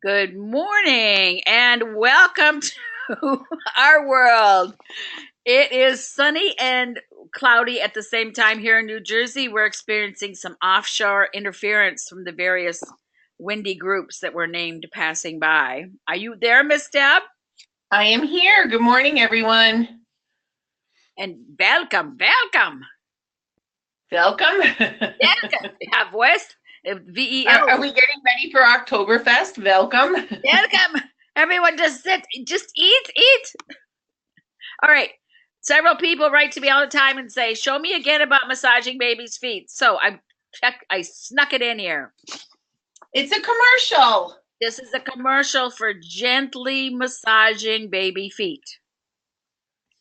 Good morning and welcome to our world. It is sunny and cloudy at the same time here in New Jersey. We're experiencing some offshore interference from the various windy groups that were named passing by. Are you there, Miss Deb? I am here. Good morning, everyone. And welcome. Welcome. Welcome. Yeah, voice. Are VEL. we getting ready for Oktoberfest? Welcome. Welcome. Everyone just sit, just eat. All right. Several people write to me all the time and say, "Show me again about massaging babies' feet." So I snuck it in here. It's a commercial. This is a commercial for gently massaging baby feet.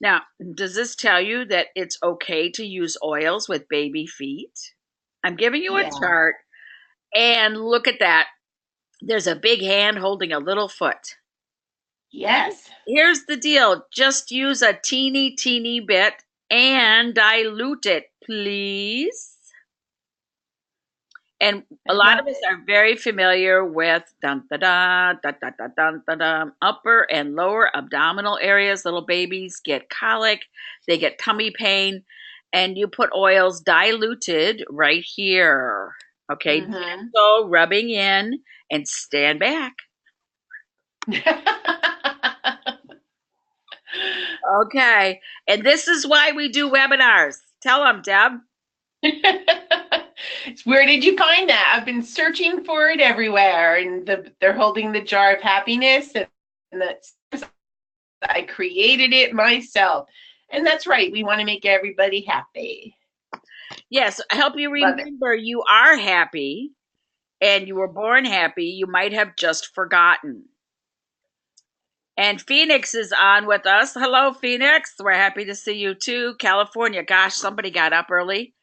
Now, does this tell you that it's okay to use oils with baby feet? I'm giving you a Yeah. chart, and look at that. There's a big hand holding a little foot. Yes. Here's the deal. Just use a teeny bit and dilute it, please. And a I lot love of us it. are very familiar with dun da da da da da dun da da upper and lower abdominal areas. Little babies get colic, they get tummy pain, and you put oils diluted right here. Okay, Mm-hmm. so rubbing in and stand back. Okay, and this is why we do webinars. Tell them, Deb. Where did you find that? I've been searching for it everywhere, and they're holding the jar of happiness, and that's I created it myself. And that's right. We want to make everybody happy. Yes, I help you Love it. remember you are happy and you were born happy. You might have just forgotten. And Phoenix is on with us. Hello, Phoenix. We're happy to see you too. California. Gosh, somebody got up early.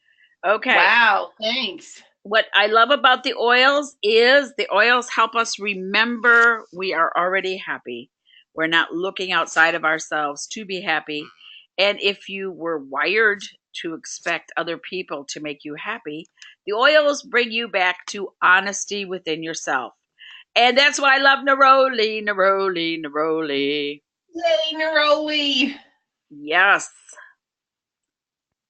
Okay. Wow. Thanks. What I love about the oils is the oils help us remember we are already happy. We're not looking outside of ourselves to be happy. And if you were wired to expect other people to make you happy, the oils bring you back to honesty within yourself. And that's why I love Neroli. Yay, Neroli. Yes.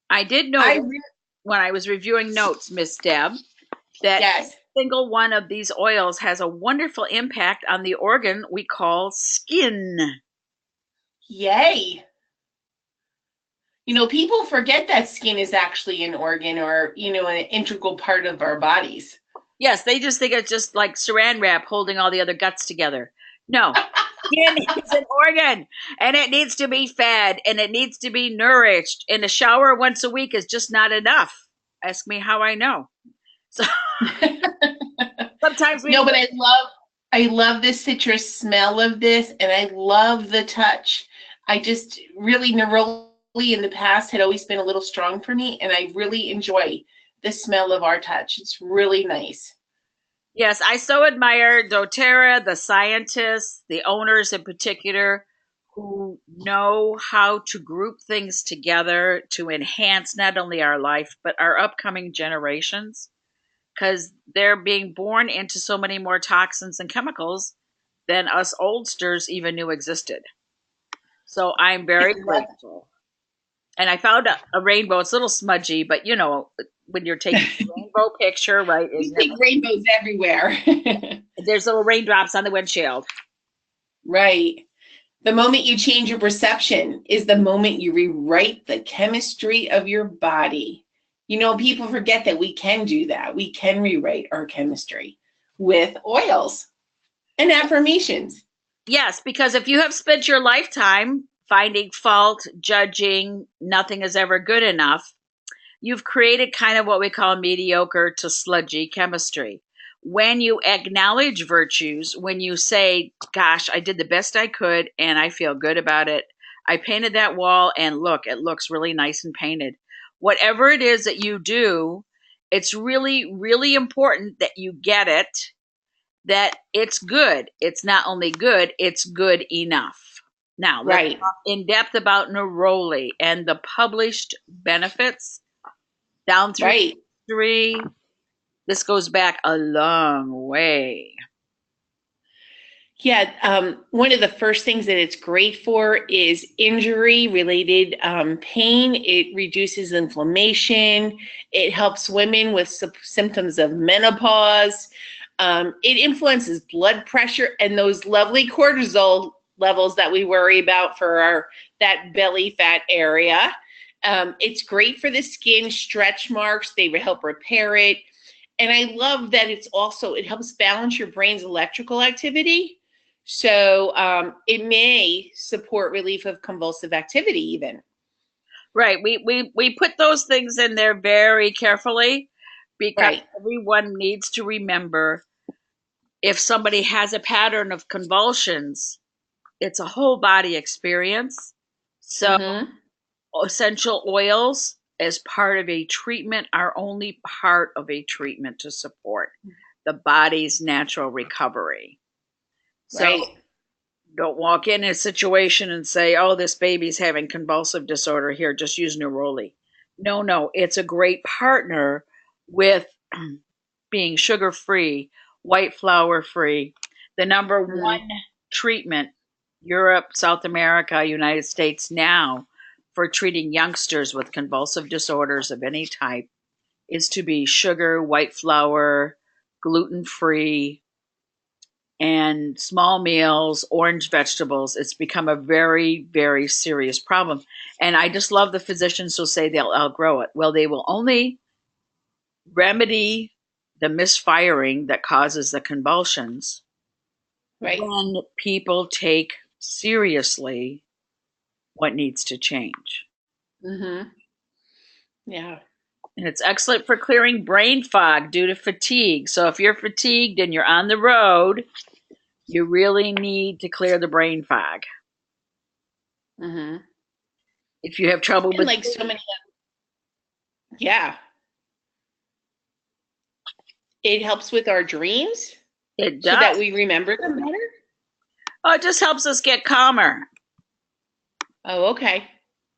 I did I notice re- when I was reviewing notes, Miss Deb, that yes. each single one of these oils has a wonderful impact on the organ we call skin. Yay. People forget that skin is actually an organ or, an integral part of our bodies. Yes, they just think it's just like saran wrap holding all the other guts together. No, skin is an organ and it needs to be fed and it needs to be nourished. And a shower once a week is just not enough. Ask me how I know. So sometimes we No, need but to. I love the citrus smell of this, and I love the touch. I just really Neroli in the past had always been a little strong for me, and I really enjoy the smell of our touch. It's really nice. Yes, I so admire doterra, the scientists, the owners in particular, who know how to group things together to enhance not only our life, but our upcoming generations, because they're being born into so many more toxins and chemicals than us oldsters even knew existed. So I'm I very love grateful. And I found a rainbow. It's a little smudgy, but when you're taking a rainbow picture, right, We isn't it? take rainbows everywhere. There's little raindrops on the windshield. Right. The moment you change your perception is the moment you rewrite the chemistry of your body. People forget that we can do that. We can rewrite our chemistry with oils and affirmations. Yes, because if you have spent your lifetime finding fault, judging, nothing is ever good enough, you've created kind of what we call mediocre to sludgy chemistry. When you acknowledge virtues, when you say, "Gosh, I did the best I could and I feel good about it. I painted that wall and look, it looks really nice and painted." Whatever it is that you do, it's really important that you get it, that it's good. It's not only good, it's good enough. Now, let's Right. talk in depth about Neroli and the published benefits down through Right. history. This goes back a long way. Yeah, one of the first things that it's great for is injury-related pain. It reduces inflammation. It helps women with symptoms of menopause. It influences blood pressure and those lovely cortisol levels that we worry about for that belly fat area. It's great for the skin, stretch marks. They help repair it. And I love that it helps balance your brain's electrical activity. So it may support relief of convulsive activity even. Right. We put those things in there very carefully because Right. everyone needs to remember if somebody has a pattern of convulsions, it's a whole body experience. So Mm-hmm. essential oils as part of a treatment are only part of a treatment to support the body's natural recovery. So Right. don't walk in a situation and say, oh, this baby's having convulsive disorder here, just use Neroli. No, it's a great partner with being sugar free, white flour free. The number Mm-hmm. one treatment, Europe, South America, United States now, for treating youngsters with convulsive disorders of any type is to be sugar, white flour, gluten free, and small meals, orange vegetables. It's become a very, very serious problem. And I just love the physicians who say they'll outgrow it. Well, they will only remedy the misfiring that causes the convulsions Right. when people take seriously what needs to change. Mm-hmm. Yeah. And it's excellent for clearing brain fog due to fatigue. So if you're fatigued and you're on the road, you really need to clear the brain fog. Mm-hmm. If you have trouble And with like so many, yeah, it helps with our dreams it so that does. we remember them better. Oh, it just helps us get calmer. Oh, okay.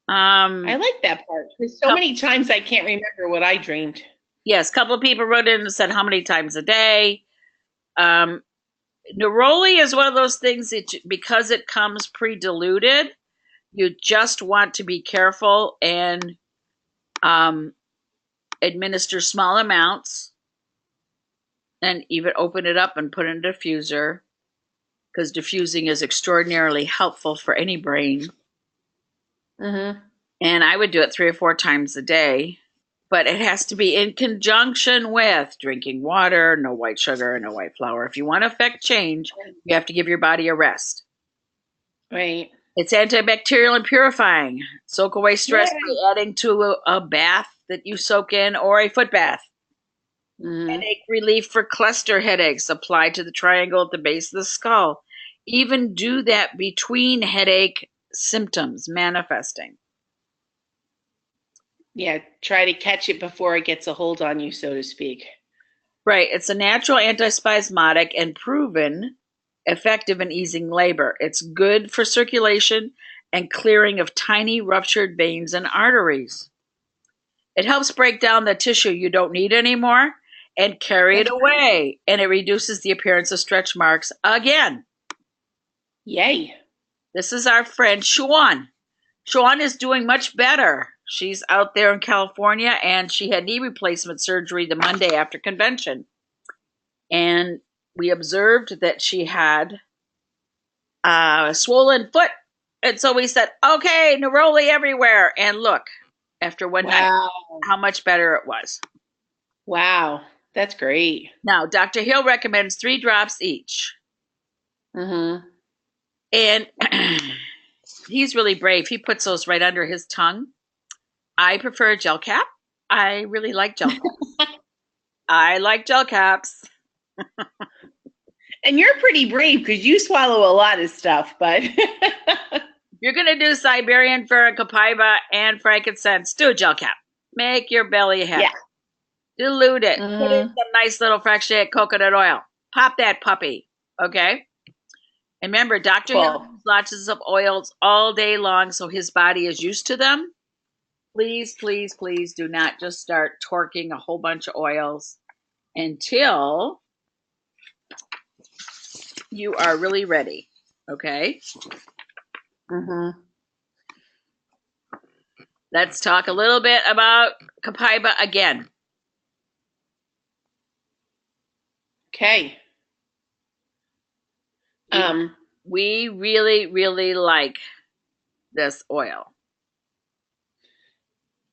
I Um, like that part because so many times I can't remember what I dreamed. yes, a couple of people wrote in and said how many times a day. Um, Neroli is one of those things that because it comes pre-diluted, you just want to be careful and um, administer small amounts and even open it up and put it in a diffuser because diffusing is extraordinarily helpful for any brain. Mm-hmm. And I would do it 3 or 4 times a day, but it has to be in conjunction with drinking water, no white sugar, no white flour. If you want to affect change, you have to give your body a rest. Right. It's antibacterial and purifying. Soak away stress Yay. by adding to a bath that you soak in or a foot bath. Mm-hmm. Headache relief for cluster headaches. Apply to the triangle at the base of the skull. Even do that between headache symptoms manifesting. Yeah, try to catch it before it gets a hold on you, so to speak. Right. It's a natural antispasmodic and proven effective in easing labor. It's good for circulation and clearing of tiny ruptured veins and arteries. It helps break down the tissue you don't need anymore and carry it That's great. away. And it reduces the appearance of stretch marks again. Yay. This is our friend Shawan. Shawan is doing much better. She's out there in California and she had knee replacement surgery the Monday after convention. And we observed that she had a swollen foot. And so we said, okay, Neroli everywhere. And look, after one night, Wow. how much better it was. Wow. That's great. Now, Dr. Hill recommends 3 drops each. Mm-hmm. And he's really brave. He puts those right under his tongue. I prefer a gel cap. I really like gel caps. I like gel caps. And you're pretty brave because you swallow a lot of stuff, but You're going to do Siberian Fir and Copaiba and frankincense. Do a gel cap. Make your belly happy. yeah. Dilute it. Put in Mm-hmm. some nice little fractionated coconut oil. Pop that puppy. Okay? And remember, Dr. Hill Cool. uses lots of oils all day long, so his body is used to them. Please, please, please do not just start torquing a whole bunch of oils until you are really ready. Okay. Mm-hmm. Let's talk a little bit about Copaiba again. Okay. We really, really like this oil.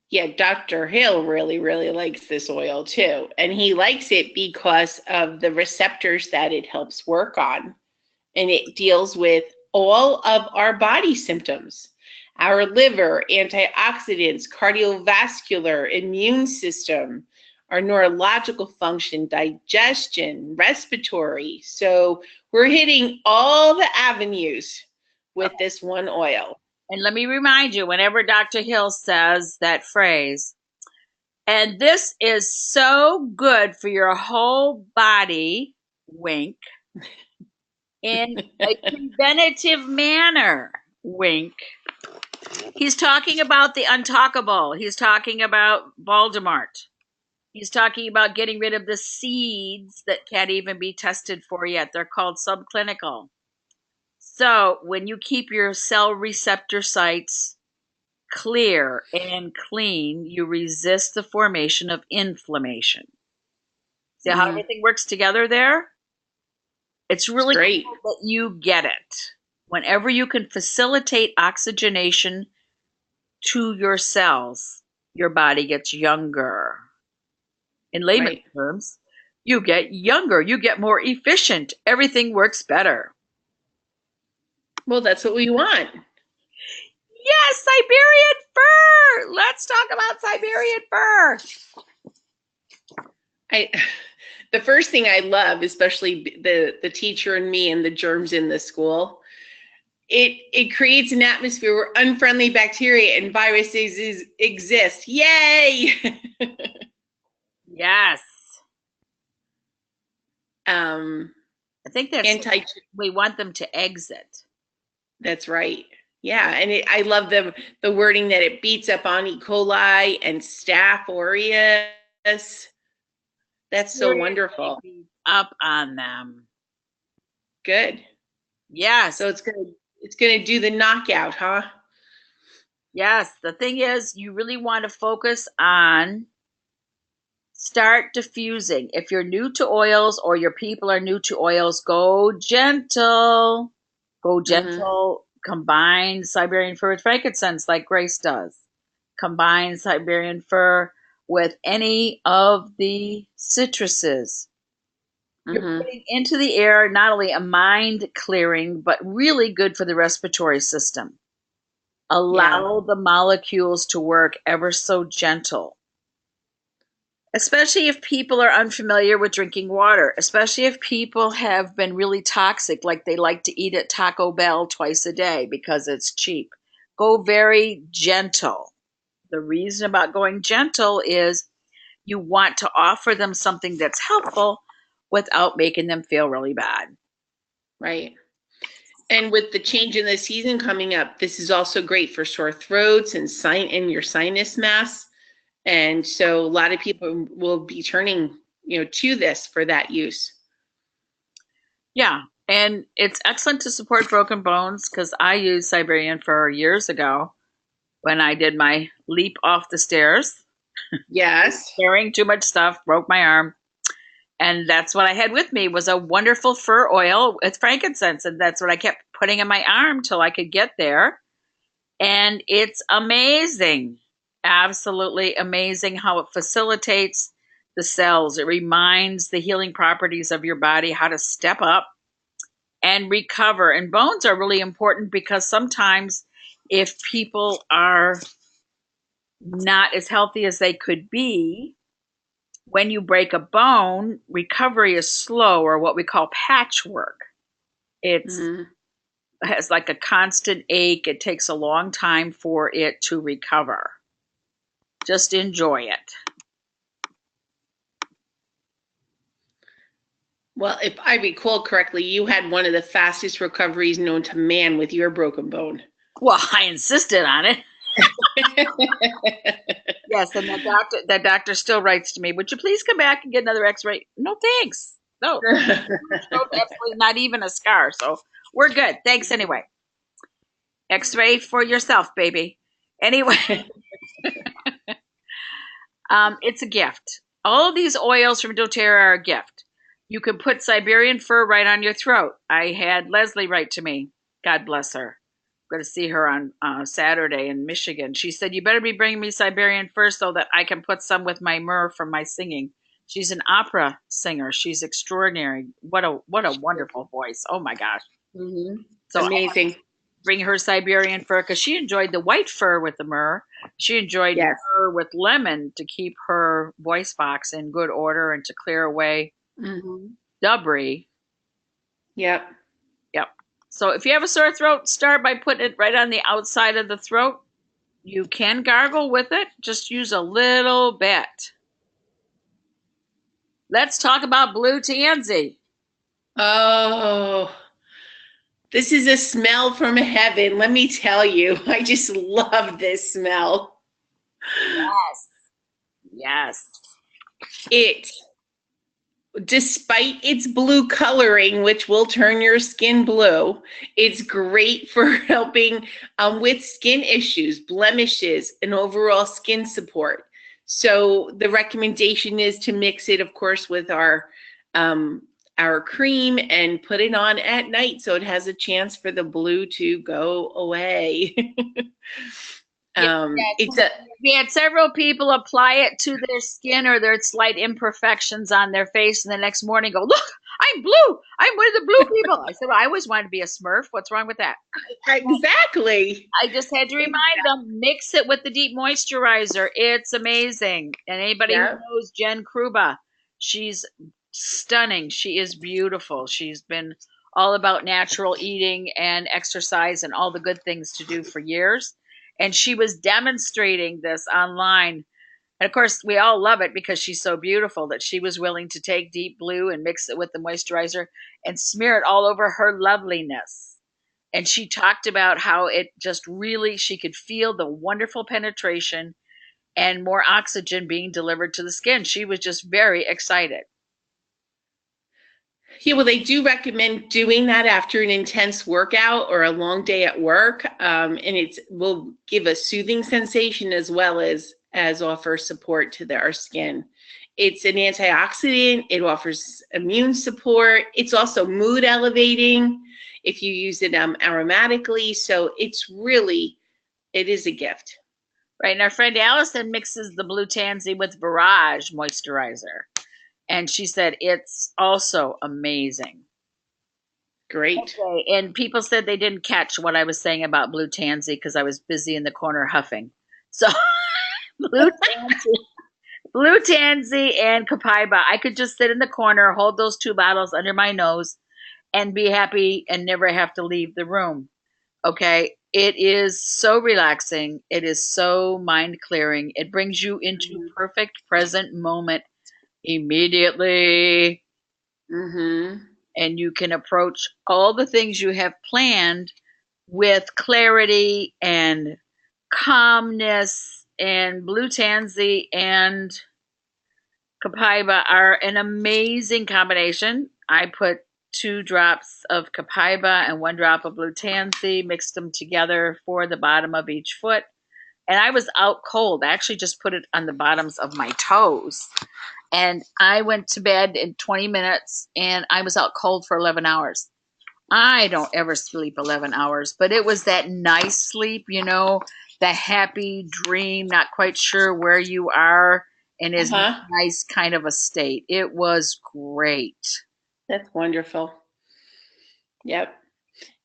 Yeah, Dr. Hill really, really likes this oil too. And he likes it because of the receptors that it helps work on. And it deals with all of our body symptoms, our liver, antioxidants, cardiovascular, immune system, our neurological function, digestion, respiratory. So we're hitting all the avenues with this one oil. And let me remind you, whenever Dr. Hill says that phrase, and this is so good for your whole body, wink, in a preventative manner, wink. He's talking about the untalkable. He's talking about Voldemort. He's talking about getting rid of the seeds that can't even be tested for yet. They're called subclinical. So when you keep your cell receptor sites clear and clean, you resist the formation of inflammation. See how everything works together there? It's really great cool that you get it. Whenever you can facilitate oxygenation to your cells, your body gets younger. In layman's terms, you get younger, you get more efficient, everything works better. Well, that's what we want. Yes, Siberian fir. Let's talk about Siberian fir. The first thing I love, especially the teacher and me and the germs in the school, it creates an atmosphere where unfriendly bacteria and viruses exist. Yay! Yes. I think that's we want them to exit. That's right. Yeah, and I love the wording that it beats up on E. coli and Staph aureus. That's so wonderful. Up on them. Good. Yes. So it's gonna do the knockout, huh? Yes. The thing is, you really want to focus on start diffusing. If you're new to oils or your people are new to oils, go gentle. Go gentle. Combine Siberian fir with frankincense like Grace does. Combine Siberian fir with any of the citruses. You're putting into the air not only a mind clearing, but really good for the respiratory system. Allow the molecules to work ever so gentle. Especially if people are unfamiliar with drinking water, especially if people have been really toxic, like they like to eat at Taco Bell twice a day because it's cheap. Go very gentle. The reason about going gentle is you want to offer them something that's helpful without making them feel really bad. Right. And with the change in the season coming up, this is also great for sore throats and your sinus mass. And so a lot of people will be turning, to this for that use. Yeah. And it's excellent to support broken bones because I used Siberian fir years ago when I did my leap off the stairs. Yes. Carrying too much stuff, broke my arm. And that's what I had with me was a wonderful fir oil with frankincense. And that's what I kept putting in my arm till I could get there. And it's amazing. Absolutely amazing how it facilitates the cells. It reminds the healing properties of your body how to step up and recover. And bones are really important because sometimes if people are not as healthy as they could be, when you break a bone, recovery is slow, or what we call patchwork. It has like a constant ache. It takes a long time for it to recover. Just enjoy it. Well, if I recall correctly, you had one of the fastest recoveries known to man with your broken bone. Well, I insisted on it. Yes, and that doctor still writes to me, would you please come back and get another x-ray? No, thanks. No, absolutely not even a scar. So we're good. Thanks anyway. X-ray for yourself, baby. Anyway, it's a gift. All of these oils from doTERRA are a gift. You can put Siberian fir right on your throat. I had Leslie write to me. God bless her. I'm going to see her on Saturday in Michigan. She said, "You better be bringing me Siberian fir so that I can put some with my myrrh from my singing." She's an opera singer. She's extraordinary. What a wonderful voice. Oh my gosh. Mm-hmm. So amazing. Bring her Siberian fir because she enjoyed the white fir with the myrrh. She enjoyed Yes. myrrh with lemon to keep her voice box in good order and to clear away debris. Yep. Yep. So if you have a sore throat, start by putting it right on the outside of the throat. You can gargle with it. Just use a little bit. Let's talk about blue tansy. Oh, this is a smell from heaven. Let me tell you, I just love this smell. Yes. Yes. It, despite its blue coloring, which will turn your skin blue, it's great for helping with skin issues, blemishes, and overall skin support. So the recommendation is to mix it, of course, with our cream and put it on at night so it has a chance for the blue to go away. We had several people apply it to their skin or their slight imperfections on their face, and the next morning go, "Look, I'm blue. I'm one of the blue people." I said, "Well, I always wanted to be a Smurf. What's wrong with that?" Exactly. I just had to remind them, mix it with the deep moisturizer. It's amazing. And anybody who knows Jen Kruba, she's stunning. She is beautiful. She's been all about natural eating and exercise and all the good things to do for years. And she was demonstrating this online. And of course, we all love it because she's so beautiful that she was willing to take deep blue and mix it with the moisturizer and smear it all over her loveliness. And she talked about how it just really, she could feel the wonderful penetration and more oxygen being delivered to the skin. She was just very excited. Yeah, well, they do recommend doing that after an intense workout or a long day at work, and it will give a soothing sensation as well as offer support to our skin. It's an antioxidant. It offers immune support. It's also mood elevating if you use it aromatically. So it is a gift. Right, and our friend Allison mixes the blue tansy with Barrage moisturizer. And she said it's also amazing. Great. Okay. And people said they didn't catch what I was saying about blue tansy because I was busy in the corner huffing. So blue tansy and Copaiba, I could just sit in the corner, hold those two bottles under my nose, and be happy and never have to leave the room. Okay. It is so relaxing. It is so mind clearing. It brings you into perfect present moment immediately. And you can approach all the things you have planned with clarity and calmness. And blue tansy and Copaiba are an amazing combination. I put 2 drops of Copaiba and 1 drop of blue tansy, mixed them together for the bottom of each foot. And I was out cold. I actually just put it on the bottoms of my toes. And I went to bed in 20 minutes and I was out cold for 11 hours. I don't ever sleep 11 hours, but it was that nice sleep, the happy dream, not quite sure where you are, and is nice kind of a state. It was great. That's wonderful. Yep.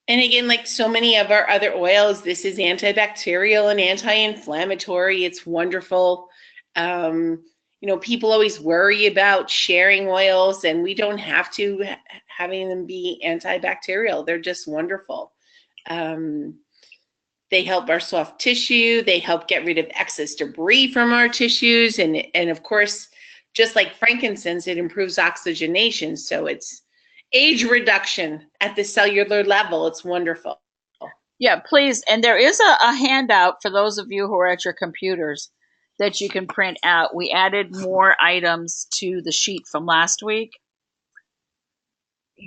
And again, like so many of our other oils, this is antibacterial and anti-inflammatory. It's wonderful. People always worry about sharing oils, and we don't have to having them be antibacterial. They're just wonderful. They help our soft tissue. They help get rid of excess debris from our tissues. And of course, just like frankincense, it improves oxygenation. So it's age reduction at the cellular level. It's wonderful. Yeah, please. And there is a handout for those of you who are at your computers that you can print out. We added more items to the sheet from last week.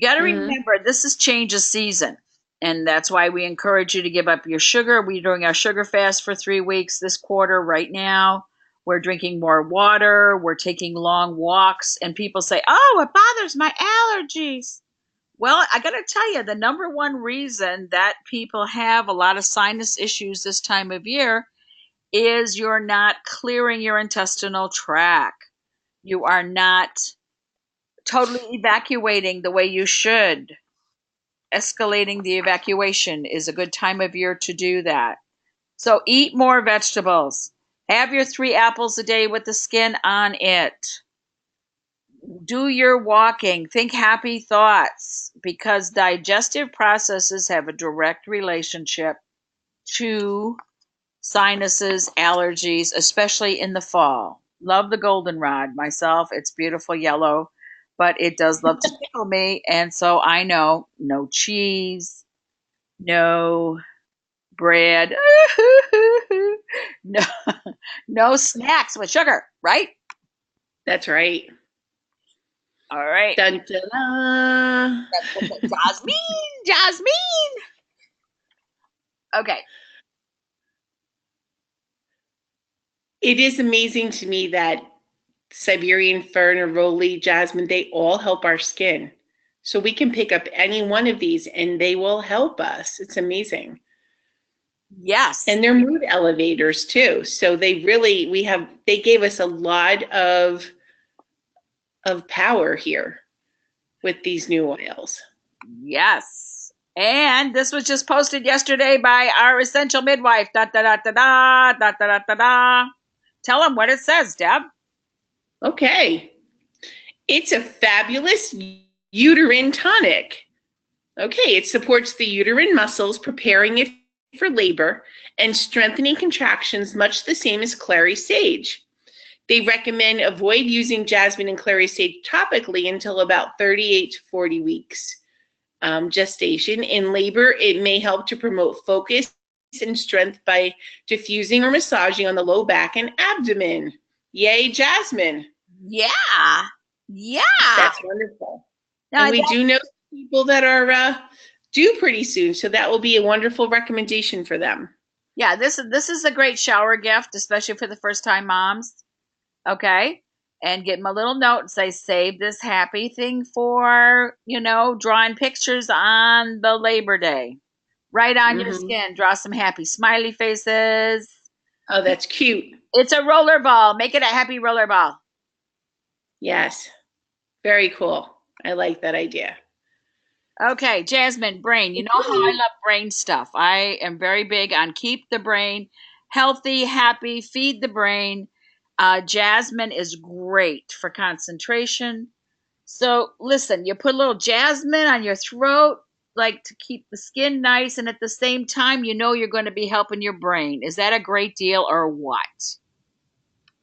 got to Hmm. remember this is change of season. And that's why we encourage you to give up your sugar. We're doing our sugar fast for 3 weeks this quarter right now. We're drinking more water. We're taking long walks. And people say, oh, it bothers my allergies. Well, I got to tell you, the number one reason that people have a lot of sinus issues this time of year is you're not clearing your intestinal tract. You are not totally evacuating the way you should. Escalating the evacuation is a good time of year to do that. So eat more vegetables. Have your 3 apples a day with the skin on it. Do your walking. Think happy thoughts because digestive processes have a direct relationship to sinuses, allergies, especially in the fall. Love the goldenrod myself. It's beautiful yellow, but it does love to tickle me. And so I know no cheese, no bread, no, no snacks with sugar, right? That's right. All right. Dun, dun, dun. Jasmine, Jasmine. Okay. It is amazing to me that Siberian Fir, Neroli, Jasmine, they all help our skin. So we can pick up any one of these and they will help us. It's amazing. Yes. And they're mood elevators too. So they gave us a lot of power here with these new oils. Yes. And this was just posted yesterday by our essential midwife. Da da da da da da da da da da. Tell them what it says, Deb. Okay. It's a fabulous uterine tonic. Okay, it supports the uterine muscles, preparing it for labor and strengthening contractions, much the same as clary sage. They recommend avoid using jasmine and clary sage topically until about 38 to 40 weeks gestation. In labor, it may help to promote focus and strength by diffusing or massaging on the low back and abdomen. Yay, Jasmine. Yeah. Yeah. That's wonderful. Now, And we do know people that are due pretty soon, so that will be a wonderful recommendation for them. yeah, this is a great shower gift, especially for the first time moms. Okay. And get them a little note and say, save this happy thing for, drawing pictures on the Labor Day. Right on your skin. Draw some happy smiley faces. Oh, that's cute. It's a roller ball. Make it a happy roller ball. Yes. Very cool. I like that idea. Okay, Jasmine, brain. You know how I love brain stuff. I am very big on keep the brain healthy, happy, feed the brain. Jasmine is great for concentration. So listen, you put a little jasmine on your throat, like to keep the skin nice, and at the same time, you're going to be helping your brain. Is that a great deal or what?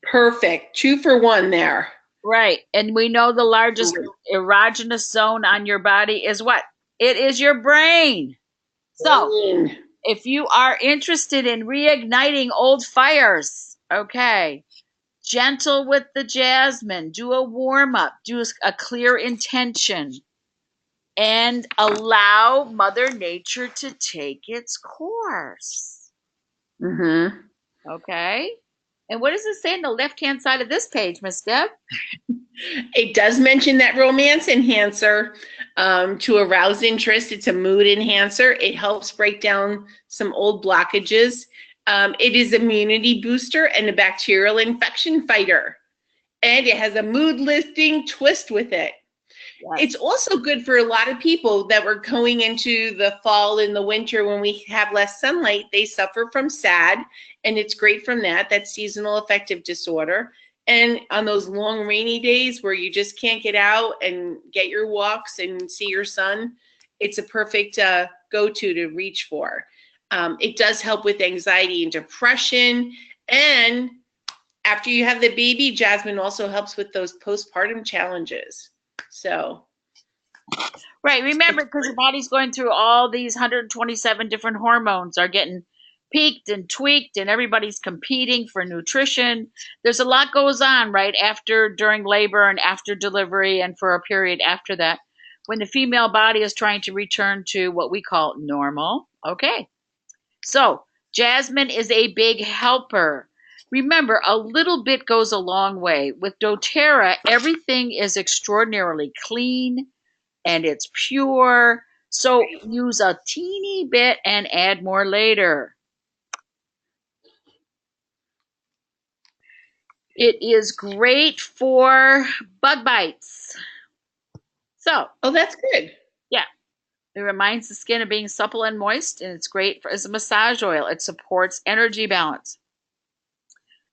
Perfect. 2 for 1 there. Right. And we know the largest erogenous zone on your body is what? It is your brain. So if you are interested in reigniting old fires, okay, gentle with the jasmine, do a warm up, do a clear intention, and allow Mother Nature to take its course. Okay. And what does it say on the left-hand side of this page, Miss Deb? It does mention that romance enhancer to arouse interest. It's a mood enhancer. It helps break down some old blockages. It is immunity booster and a bacterial infection fighter. And it has a mood lifting twist with it. Yes. It's also good for a lot of people that were going into the fall and the winter when we have less sunlight. They suffer from SAD, and it's great from that seasonal affective disorder. And on those long rainy days where you just can't get out and get your walks and see your sun, it's a perfect go-to to reach for. It does help with anxiety and depression. And after you have the baby, Jasmine also helps with those postpartum challenges. So. Right. Remember, because your body's going through all these 127 different hormones are getting peaked and tweaked, and everybody's competing for nutrition. There's a lot goes on right during labor and after delivery and for a period after that. when the female body is trying to return to what we call normal. Okay. So, jasmine is a big helper. Remember, a little bit goes a long way. With doTERRA, everything is extraordinarily clean and it's pure. So, use a teeny bit and add more later. It is great for bug bites. So, Oh, that's good. yeah, it reminds the skin of being supple and moist, and it's great as a massage oil. It supports energy balance.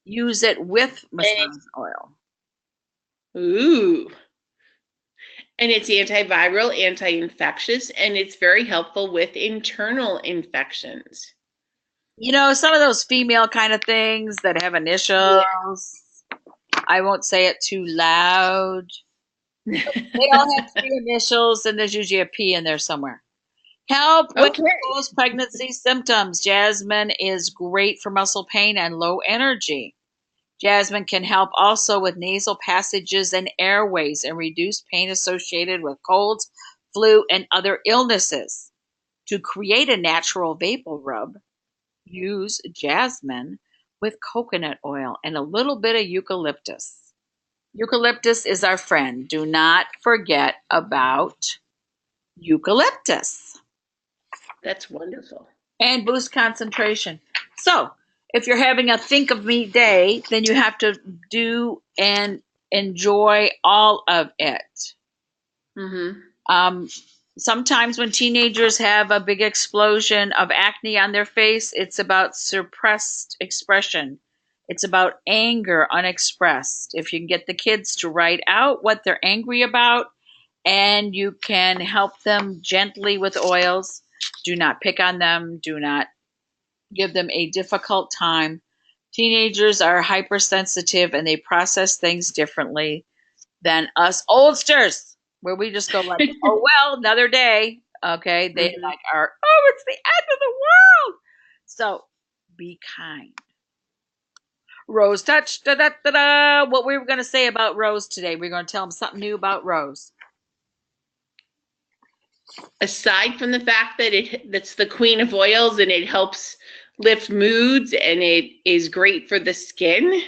Use it with massage oil. Ooh. And it's antiviral, anti-infectious, and it's very helpful with internal infections. You know, some of those female kind of things that have initials, I won't say it too loud. They all have three initials, and there's usually a P in there somewhere. Help with post-pregnancy symptoms. Jasmine is great for muscle pain and low energy. Jasmine can help also with nasal passages and airways and reduce pain associated with colds, flu, and other illnesses. To create a natural vapor rub, use jasmine with coconut oil and a little bit of eucalyptus. Eucalyptus is our friend. Do not forget about eucalyptus. That's wonderful. And boost concentration. So, if you're having a think of me day, then you have to do and enjoy all of it. Sometimes when teenagers have a big explosion of acne on their face, it's about suppressed expression. It's about anger unexpressed. If you can get the kids to write out what they're angry about, and you can help them gently with oils, do not pick on them, do not give them a difficult time. Teenagers are hypersensitive and they process things differently than us oldsters, where we just go like, oh, well, another day. Okay. They like are, oh, it's the end of the world. So be kind. Rose touch. Da, da, da, da. What we were going to say about Rose today. We're going to tell them something new about Rose. Aside from the fact that that's the queen of oils and it helps lift moods and it is great for the skin.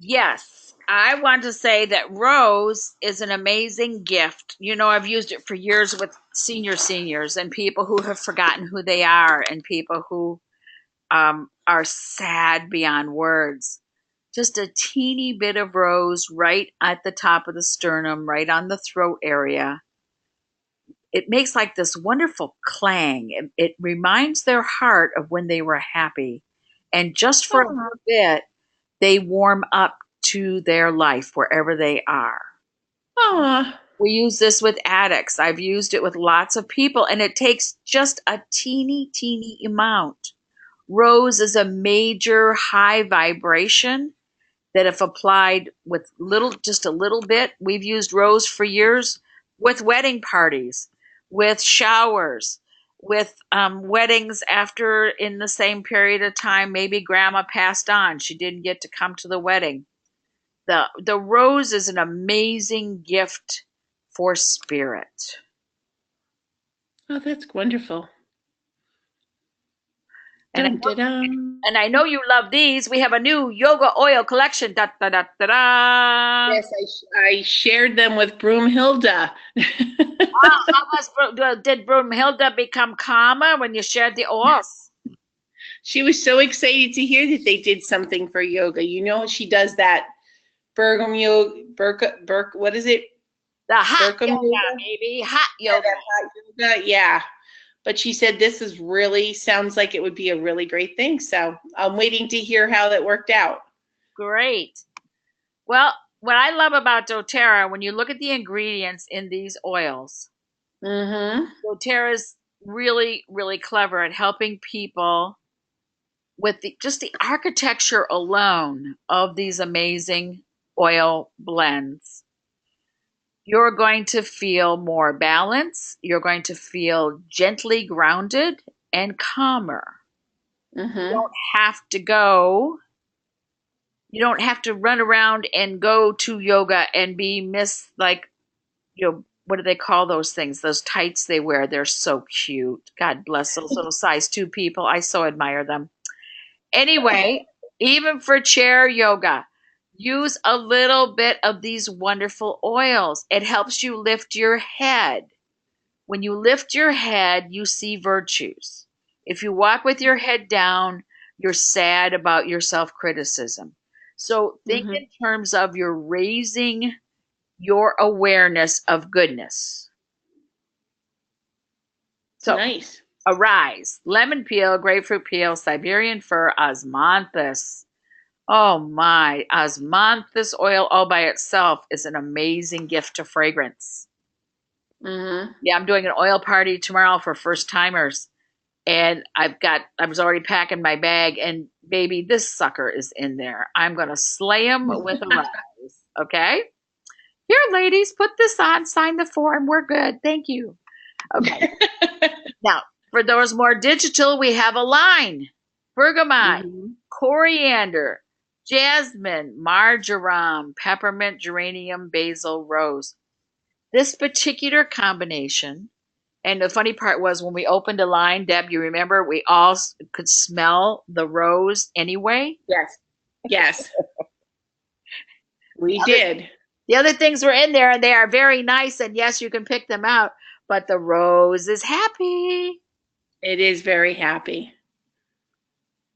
Yes, I want to say that Rose is an amazing gift. You know, I've used it for years with seniors and people who have forgotten who they are and people who are sad beyond words. Just a teeny bit of rose right at the top of the sternum, right on the throat area. It makes like this wonderful clang. It reminds their heart of when they were happy. And just for a little bit, they warm up to their life wherever they are. We use this with addicts. I've used it with lots of people, and it takes just a teeny amount. Rose is a major high vibration that if applied with just a little bit, we've used rose for years with wedding parties, with showers, with weddings after in the same period of time, maybe grandma passed on. She didn't get to come to the wedding. The rose is an amazing gift for spirit. Oh, that's wonderful. And I know you love these. We have a new yoga oil collection. Da, da, da, da, da. Yes, I shared them with Broomhilda. Did Broomhilda become calmer when you shared the oils? She was so excited to hear that they did something for yoga. You know, she does that Bergam yoga, what is it? The hot yoga, baby. Hot yoga. Hot yoga, yeah. But she said this is really, sounds like it would be a really great thing. So I'm waiting to hear how that worked out. Great. Well, what I love about doTERRA, when you look at the ingredients in these oils, doTERRA is really clever at helping people with just the architecture alone of these amazing oil blends. You're going to feel more balance. You're going to feel gently grounded and calmer. You don't have to go. You don't have to run around and go to yoga and be what do they call those things? Those tights they wear. They're so cute. God bless those little size 2 people. I so admire them. Anyway, even for chair yoga, use a little bit of these wonderful oils. It helps you lift your head. When you lift your head, you see virtues. If you walk with your head down, you're sad about your self-criticism. So think in terms of you're raising your awareness of goodness. So Nice. arise, lemon peel, grapefruit peel, Siberian fir, osmanthus. Oh my, osmanthus oil all by itself is an amazing gift to fragrance. Yeah, I'm doing an oil party tomorrow for first timers. And I was already packing my bag, and baby, this sucker is in there. I'm going to slay him with a rise. Okay? Here, ladies, put this on, sign the form. We're good. Thank you. Okay. Now, for those more digital, we have a line: bergamot, coriander, jasmine, marjoram, peppermint, geranium, basil, rose. This particular combination, and the funny part was when we opened a line, Deb, you remember, we all could smell the rose anyway? Yes. Yes. We did. The other things were in there, and they are very nice, and yes, you can pick them out, but the rose is happy. It is very happy.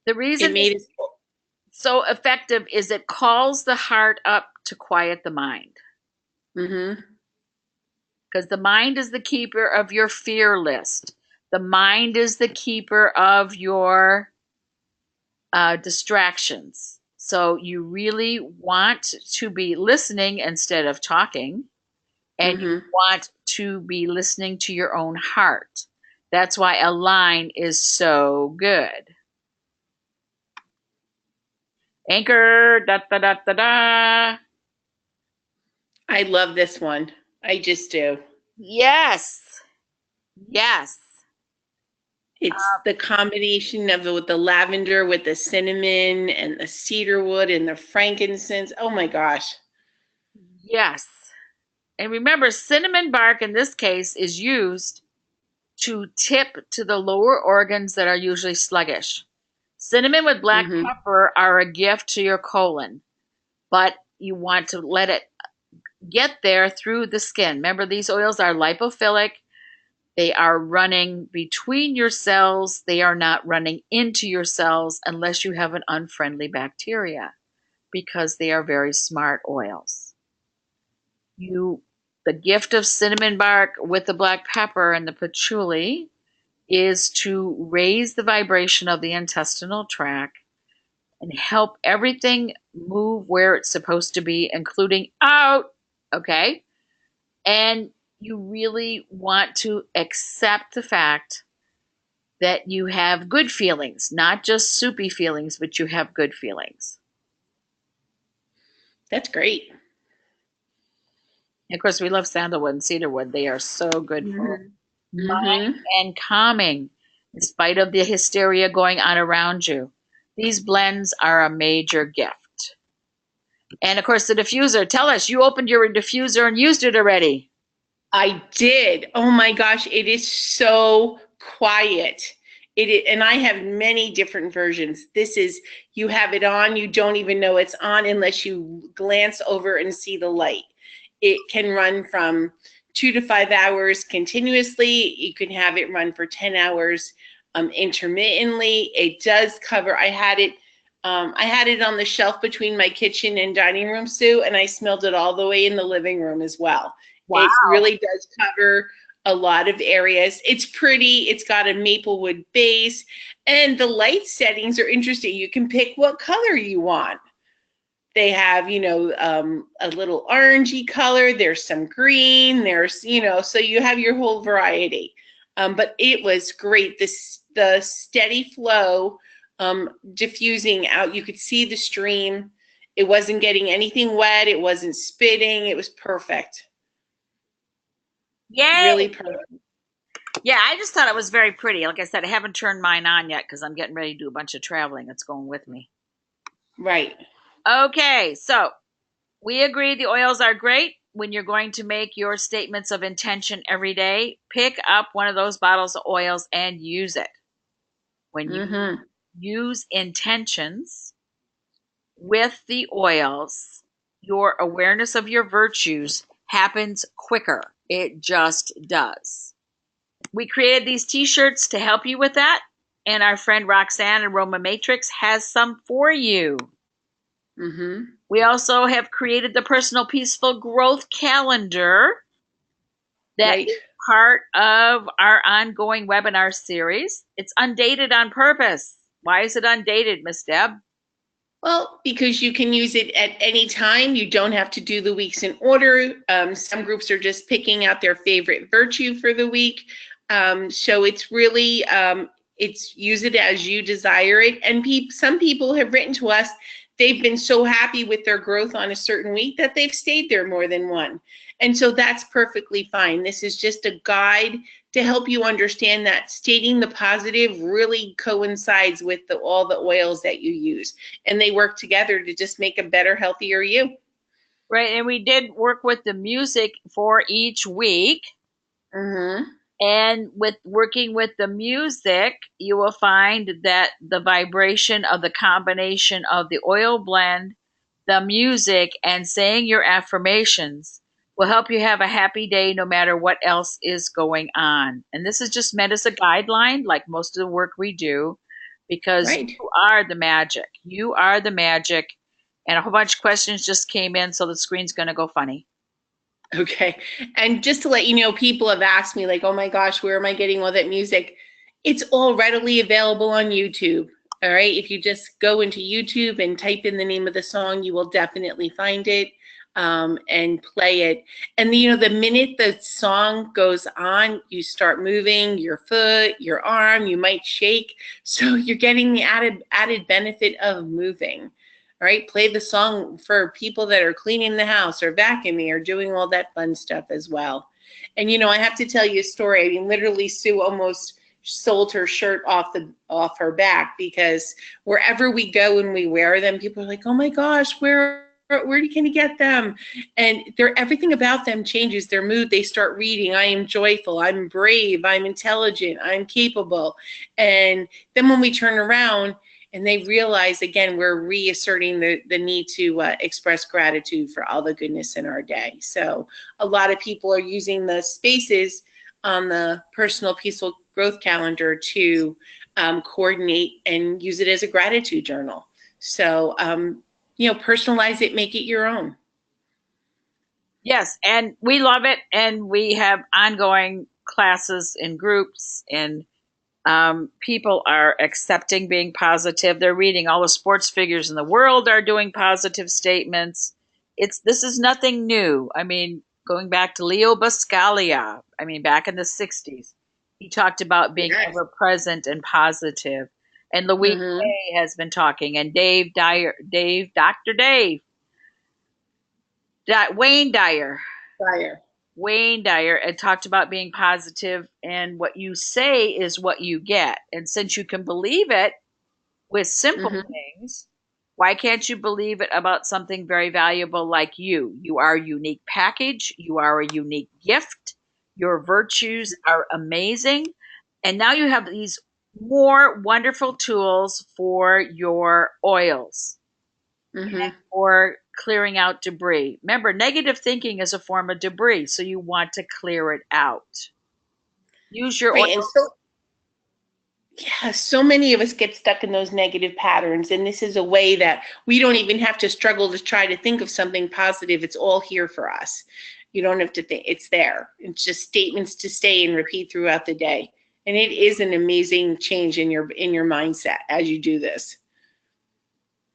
The reason it's so effective is it calls the heart up to quiet the mind. Because the mind is the keeper of your fear list. The mind is the keeper of your distractions. So you really want to be listening instead of talking. And you want to be listening to your own heart. That's why a line is so good. Anchor, da da da da da. I love this one. I just do. Yes. Yes. It's the combination of with the lavender, with the cinnamon and the cedarwood and the frankincense. Oh my gosh. Yes. And remember, cinnamon bark in this case is used to tip to the lower organs that are usually sluggish. Cinnamon with black pepper are a gift to your colon, but you want to let it get there through the skin. Remember, these oils are lipophilic. They are running between your cells. They are not running into your cells unless you have an unfriendly bacteria, because they are very smart oils. The gift of cinnamon bark with the black pepper and the patchouli is to raise the vibration of the intestinal tract and help everything move where it's supposed to be, including out. Okay? And you really want to accept the fact that you have good feelings, not just soupy feelings, but you have good feelings. That's great. And of course, we love sandalwood and cedarwood. They are so good for mind and calming, in spite of the hysteria going on around you. These blends are a major gift. And of course, the diffuser. Tell us, you opened your diffuser and used it already. I did. Oh my gosh, it is so quiet. And I have many different versions. This is, you have it on, you don't even know it's on unless you glance over and see the light. It can run from 2 to 5 hours continuously. You can have it run for 10 hours intermittently. It does cover, I had it on the shelf between my kitchen and dining room, Sue, and I smelled it all the way in the living room as well. Wow. It really does cover a lot of areas. It's pretty. It's got a maplewood base, and the light settings are interesting. You can pick what color you want. They have, a little orangey color. There's some green. There's, so you have your whole variety. But it was great. The steady flow, diffusing out. You could see the stream. It wasn't getting anything wet. It wasn't spitting. It was perfect. Yay! Really perfect. Yeah, I just thought it was very pretty. Like I said, I haven't turned mine on yet because I'm getting ready to do a bunch of traveling. It's going with me. Right. Okay, so we agree the oils are great. when you're going to make your statements of intention every day, pick up one of those bottles of oils and use it. When you Mm-hmm. use intentions with the oils, your awareness of your virtues happens quicker. It just does. We created these t-shirts to help you with that, and our friend Roxanne and Roma Matrix has some for you. Mm-hmm. We also have created the Personal Peaceful Growth Calendar that Right. is part of our ongoing webinar series. It's undated on purpose. Why is it undated, Miss Deb? Well, because you can use it at any time. You don't have to do the weeks in order. Some groups are just picking out their favorite virtue for the week. So it's really, it's use it as you desire it. And some people have written to us, they've been so happy with their growth on a certain week that they've stayed there more than one. And so that's perfectly fine. This is just a guide to help you understand that stating the positive really coincides with all the oils that you use. And they work together to just make a better, healthier you. Right, and we did work with the music for each week. Mm-hmm. And with working with the music, you will find that the vibration of the combination of the oil blend, the music, and saying your affirmations will help you have a happy day no matter what else is going on. And this is just meant as a guideline, like most of the work we do, because Right. you are the magic. You are the magic. And a whole bunch of questions just came in, so the screen's going to go funny. Okay. And just to let you know, people have asked me, like, oh my gosh, where am I getting all that music? It's all readily available on YouTube. All right. If you just go into YouTube and type in the name of the song, you will definitely find it and play it. And, you know, the minute the song goes on, you start moving your foot, your arm, you might shake. So you're getting the added benefit of moving. All right, play the song for people that are cleaning the house or vacuuming or doing all that fun stuff as well. And you know, I have to tell you a story. I mean, literally, Sue almost sold her shirt off her back because wherever we go and we wear them, people are like, "Oh my gosh, where can you get them?" And everything about them changes. Their mood. They start reading. I am joyful. I'm brave. I'm intelligent. I'm capable. And then when we turn around and they realize, again, we're reasserting the need to express gratitude for all the goodness in our day. So a lot of people are using the spaces on the Personal Peaceful Growth Calendar to coordinate and use it as a gratitude journal. So, you know, personalize it, make it your own. Yes, and we love it. And we have ongoing classes in groups, and people are accepting being positive. They're reading all the sports figures in the world are doing positive statements. This is nothing new. I mean, going back to Leo Buscaglia, I mean, back in the 60s, he talked about being Yes. ever present and positive. And Louise Mm-hmm. Hay has been talking, and Dr. Dave, Wayne Dyer, Fire. Wayne Dyer and talked about being positive, and what you say is what you get. And since you can believe it with simple Mm-hmm. things, why can't you believe it about something very valuable like you? You are a unique package, you are a unique gift, your virtues are amazing. And now you have these more wonderful tools for your oils Mm-hmm. or clearing out debris. Remember, negative thinking is a form of debris, so you want to clear it out. Use your Right. And oil. so, yeah, so many of us get stuck in those negative patterns. And this is a way that we don't even have to struggle to try to think of something positive. It's all here for us. You don't have to think, it's there. It's just statements to stay and repeat throughout the day. And it is an amazing change in your mindset as you do this.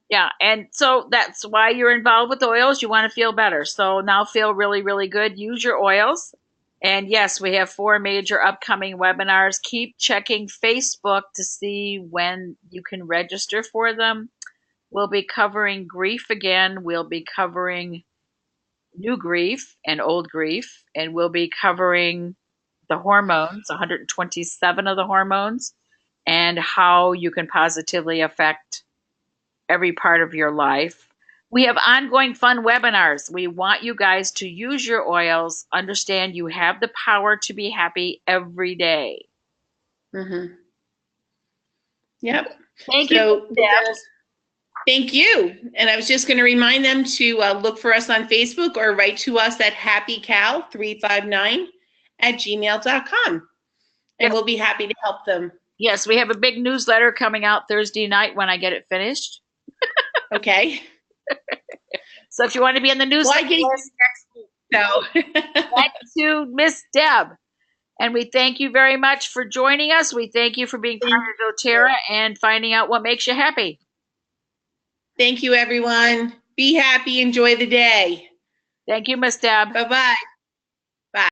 Yeah, and so that's why you're involved with oils. You want to feel better. So now feel really, really good. Use your oils. And yes, we have 4 major upcoming webinars. Keep checking Facebook to see when you can register for them. We'll be covering grief again. We'll be covering new grief and old grief. And we'll be covering the hormones, 127 of the hormones, and how you can positively affect every part of your life We have ongoing fun webinars. We want you guys to use your oils, understand you have the power to be happy every day. Mm-hmm. Yep. Thank So, you, Deb. thank you. And I was just going to remind them to look for us on Facebook or write to us at happycal359@gmail.com. And we'll be happy to help them. Yes, we have a big newsletter coming out Thursday night when I get it finished. Okay. So if you want to be in the newsletter, next week. So. Thank you, Miss Deb. And we thank you very much for joining us. We thank you for being part of doTERRA and finding out what makes you happy. Thank you, everyone. Be happy. Enjoy the day. Thank you, Miss Deb. Bye-bye.